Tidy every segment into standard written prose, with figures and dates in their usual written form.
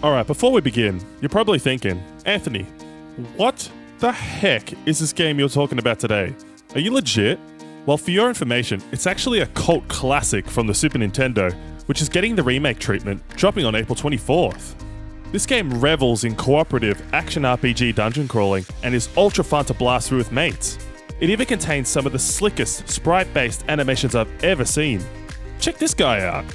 Alright, before we begin, you're probably thinking, Anthony, what the heck is this game you're talking about today? Are you legit? Well, for your information, it's actually a cult classic from the Super Nintendo, which is getting the remake treatment, dropping on April 24th. This game revels in cooperative action RPG dungeon crawling and is ultra fun to blast through with mates. It even contains some of the slickest sprite-based animations I've ever seen. Check this guy out.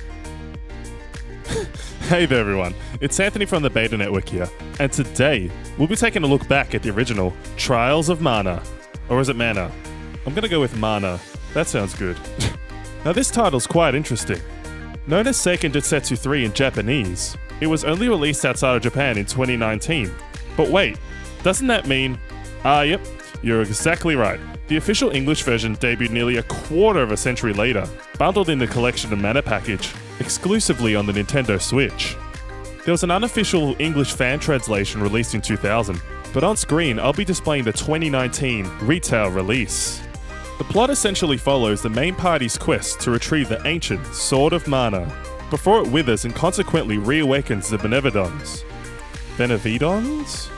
Hey there everyone, it's Anthony from the Beta Network here, and today we'll be taking a look back at the original Trials of Mana. Or is it Mana? I'm gonna go with Mana, that sounds good. Now this title's quite interesting. Known as Seiken Densetsu 3 in Japanese, it was only released outside of Japan in 2019. But wait, doesn't that mean... Yep, you're exactly right. The official English version debuted nearly a quarter of a century later, bundled in the collection and mana package, exclusively on the Nintendo Switch. There was an unofficial English fan translation released in 2000, but on screen I'll be displaying the 2019 retail release. The plot essentially follows the main party's quest to retrieve the ancient Sword of Mana, before it withers and consequently reawakens the Benevidons. Benevidons?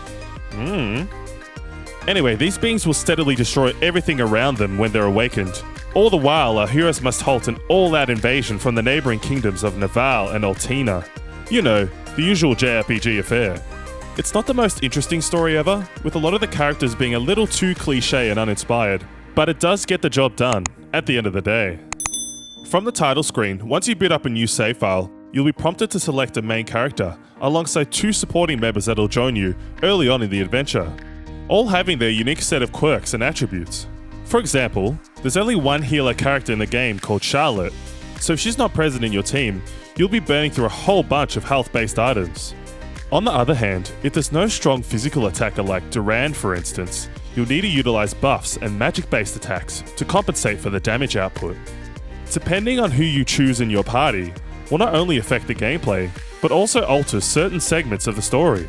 Anyway, these beings will steadily destroy everything around them when they're awakened. All the while, our heroes must halt an all-out invasion from the neighbouring kingdoms of Naval and Altina. You know, the usual JRPG affair. It's not the most interesting story ever, with a lot of the characters being a little too cliché and uninspired, but it does get the job done, at the end of the day. From the title screen, once you boot up a new save file, you'll be prompted to select a main character, alongside two supporting members that'll join you early on in the adventure, all having their unique set of quirks and attributes. For example, there's only one healer character in the game called Charlotte, so if she's not present in your team, you'll be burning through a whole bunch of health-based items. On the other hand, if there's no strong physical attacker like Durand for instance, you'll need to utilize buffs and magic-based attacks to compensate for the damage output. Depending on who you choose in your party, will not only affect the gameplay, but also alter certain segments of the story.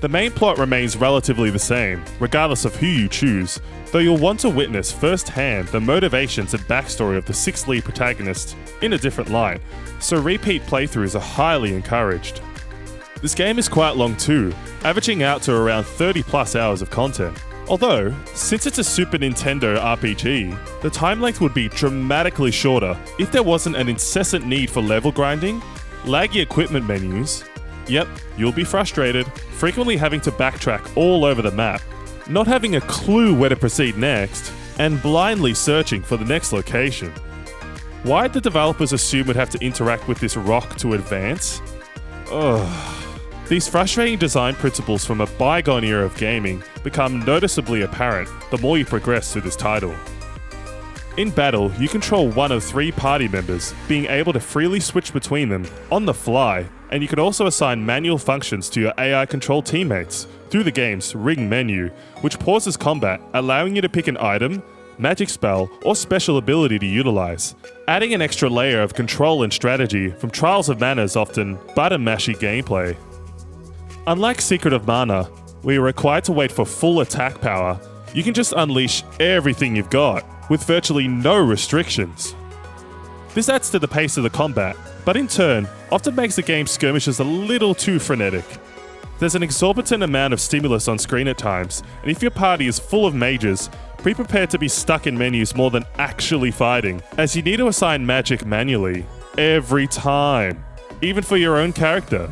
The main plot remains relatively the same, regardless of who you choose, though you'll want to witness firsthand the motivations and backstory of the six lead protagonists in a different light, so repeat playthroughs are highly encouraged. This game is quite long too, averaging out to around 30 plus hours of content. Although, since it's a Super Nintendo RPG, the time length would be dramatically shorter if there wasn't an incessant need for level grinding, laggy equipment menus. Yep, you'll be frustrated, frequently having to backtrack all over the map, not having a clue where to proceed next, and blindly searching for the next location. Why'd the developers assume we'd have to interact with this rock to advance? These frustrating design principles from a bygone era of gaming become noticeably apparent the more you progress through this title. In battle, you control one of three party members, being able to freely switch between them on the fly, and you can also assign manual functions to your AI-controlled teammates through the game's ring menu, which pauses combat, allowing you to pick an item, magic spell, or special ability to utilize, adding an extra layer of control and strategy from Trials of Mana's often button-mashy gameplay. Unlike Secret of Mana, where you're required to wait for full attack power, you can just unleash everything you've got, with virtually no restrictions. This adds to the pace of the combat, but in turn, often makes the game's skirmishes a little too frenetic. There's an exorbitant amount of stimulus on screen at times, and if your party is full of mages, be prepared to be stuck in menus more than actually fighting, as you need to assign magic manually, every time, even for your own character.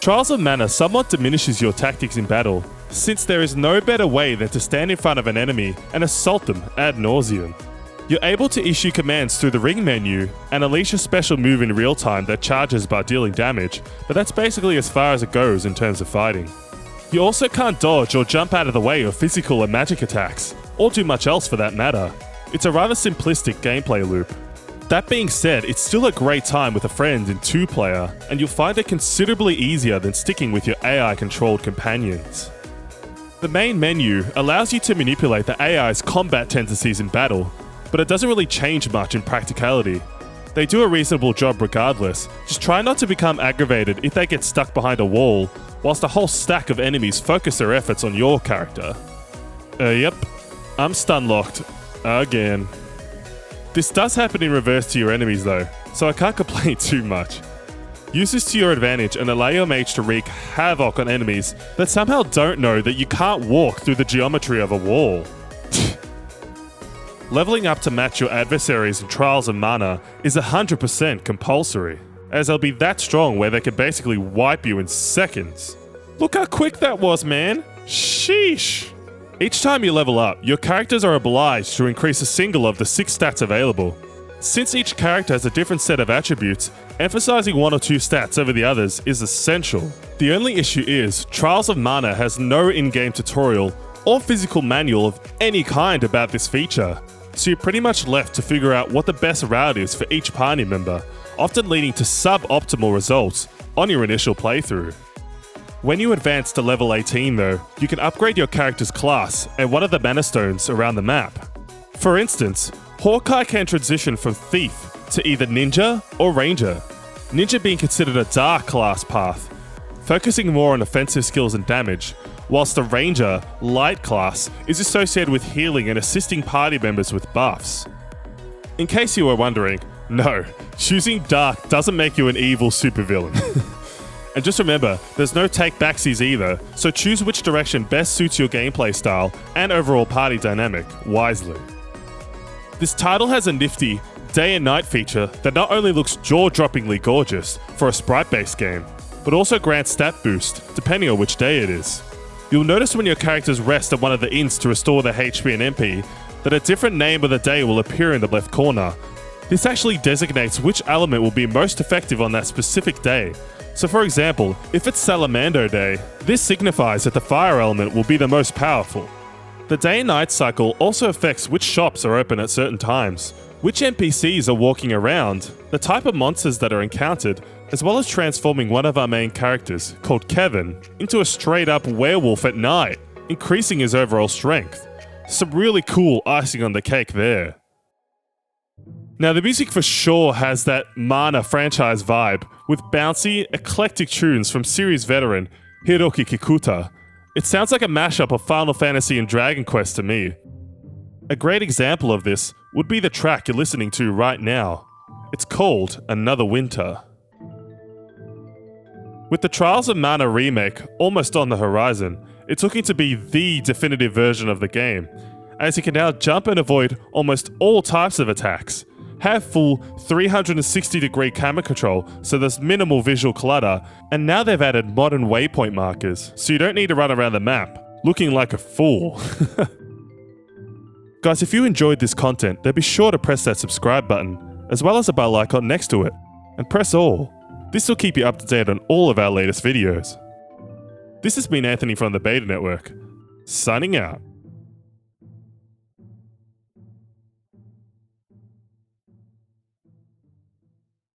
Trials of Mana somewhat diminishes your tactics in battle, since there is no better way than to stand in front of an enemy and assault them ad nauseum. You're able to issue commands through the ring menu and unleash a special move in real time that charges by dealing damage, but that's basically as far as it goes in terms of fighting. You also can't dodge or jump out of the way of physical and magic attacks, or do much else for that matter. It's a rather simplistic gameplay loop. That being said, it's still a great time with a friend in 2-player, and you'll find it considerably easier than sticking with your AI-controlled companions. The main menu allows you to manipulate the AI's combat tendencies in battle, but it doesn't really change much in practicality. They do a reasonable job regardless, just try not to become aggravated if they get stuck behind a wall, whilst a whole stack of enemies focus their efforts on your character. Yep, I'm stun locked. Again. This does happen in reverse to your enemies though, so I can't complain too much. Use this to your advantage and allow your mage to wreak havoc on enemies that somehow don't know that you can't walk through the geometry of a wall. Leveling up to match your adversaries in Trials of Mana is 100% compulsory, as they'll be that strong where they can basically wipe you in seconds. Look how quick that was, man! Sheesh! Each time you level up, your characters are obliged to increase a single of the 6 stats available. Since each character has a different set of attributes, emphasizing one or 2 stats over the others is essential. The only issue is, Trials of Mana has no in-game tutorial or physical manual of any kind about this feature, so you're pretty much left to figure out what the best route is for each party member, often leading to suboptimal results on your initial playthrough. When you advance to level 18 though, you can upgrade your character's class and one of the mana stones around the map. For instance, Hawkeye can transition from Thief to either Ninja or Ranger, Ninja being considered a dark class path, focusing more on offensive skills and damage, whilst the Ranger, light class, is associated with healing and assisting party members with buffs. In case you were wondering, no, choosing dark doesn't make you an evil supervillain. And just remember, there's no take-backsies either, so choose which direction best suits your gameplay style and overall party dynamic wisely. This title has a nifty day and night feature that not only looks jaw-droppingly gorgeous for a sprite-based game, but also grants stat boost depending on which day it is. You'll notice when your characters rest at one of the inns to restore their HP and MP, that a different name of the day will appear in the left corner. This actually designates which element will be most effective on that specific day. So for example, if it's Salamando Day, this signifies that the fire element will be the most powerful. The day and night cycle also affects which shops are open at certain times, which NPCs are walking around, the type of monsters that are encountered, as well as transforming one of our main characters, called Kevin, into a straight up werewolf at night, increasing his overall strength. Some really cool icing on the cake there. Now the music for sure has that Mana franchise vibe, with bouncy, eclectic tunes from series veteran Hiroki Kikuta. It sounds like a mashup of Final Fantasy and Dragon Quest to me. A great example of this would be the track you're listening to right now. It's called Another Winter. With the Trials of Mana Remake almost on the horizon, it's looking to be the definitive version of the game, as you can now jump and avoid almost all types of attacks, have full 360-degree camera control so there's minimal visual clutter, and now they've added modern waypoint markers, so you don't need to run around the map looking like a fool. Guys, if you enjoyed this content, then be sure to press that subscribe button, as well as the bell icon next to it, and press all. This will keep you up to date on all of our latest videos. This has been Anthony from the Beta Network, signing out.